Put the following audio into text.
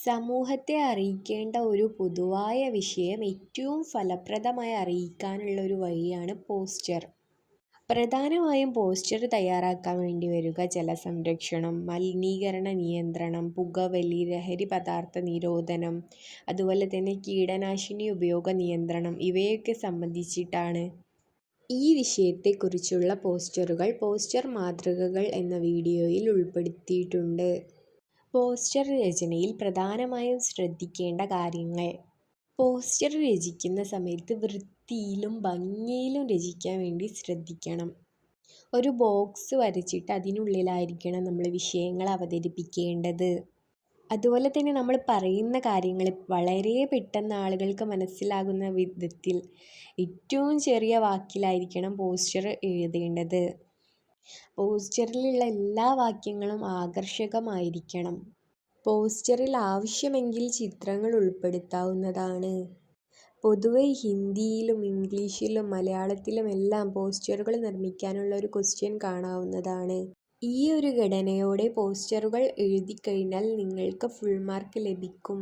സമൂഹത്തെ അറിയിക്കേണ്ട ഒരു പൊതുവായ വിഷയം ഏറ്റവും ഫലപ്രദമായി അറിയിക്കാനുള്ള ഒരു വഴിയാണ് പോസ്റ്റർ. പ്രധാനമായും പോസ്റ്റർ തയ്യാറാക്കാൻ വേണ്ടി വരിക ജലസംരക്ഷണം, മലിനീകരണ നിയന്ത്രണം, പുകവലി, ലഹരി പദാർത്ഥ നിരോധനം, അതുപോലെ തന്നെ കീടനാശിനി ഉപയോഗ നിയന്ത്രണം ഇവയൊക്കെ സംബന്ധിച്ചിട്ടാണ്. ഈ വിഷയത്തെക്കുറിച്ചുള്ള പോസ്റ്റർ മാതൃകകൾ എന്ന വീഡിയോയിൽ ഉൾപ്പെടുത്തിയിട്ടുണ്ട്. പോസ്റ്റർ രചനയിൽ പ്രധാനമായും ശ്രദ്ധിക്കേണ്ട കാര്യങ്ങൾ. പോസ്റ്റർ രചിക്കുന്ന സമയത്ത് വൃത്തിയിലും ഭംഗിയിലും രചിക്കാൻ വേണ്ടി ശ്രദ്ധിക്കണം. ഒരു ബോക്സ് വരച്ചിട്ട് അതിനുള്ളിലായിരിക്കണം നമ്മൾ വിഷയങ്ങൾ അവതരിപ്പിക്കേണ്ടത്. അതുപോലെ തന്നെ നമ്മൾ പറയുന്ന കാര്യങ്ങൾ വളരെ പെട്ടെന്ന് ആളുകൾക്ക് മനസ്സിലാകുന്ന വിധത്തിൽ ഏറ്റവും ചെറിയ വാക്കിലായിരിക്കണം പോസ്റ്റർ എഴുതേണ്ടത്. പോസ്റ്ററിലുള്ള എല്ലാ വാക്യങ്ങളും ആകർഷകമായിരിക്കണം. പോസ്റ്ററിൽ ആവശ്യമെങ്കിൽ ചിത്രങ്ങൾ ഉൾപ്പെടുത്താവുന്നതാണ്. പൊതുവെ ഹിന്ദിയിലും ഇംഗ്ലീഷിലും മലയാളത്തിലുമെല്ലാം പോസ്റ്ററുകൾ നിർമ്മിക്കാനുള്ള ഒരു ക്വസ്റ്റ്യൻ കാണാവുന്നതാണ്. ഈ ഒരു ഘടനയോടെ പോസ്റ്ററുകൾ എഴുതിക്കഴിഞ്ഞാൽ നിങ്ങൾക്ക് ഫുൾ മാർക്ക് ലഭിക്കും.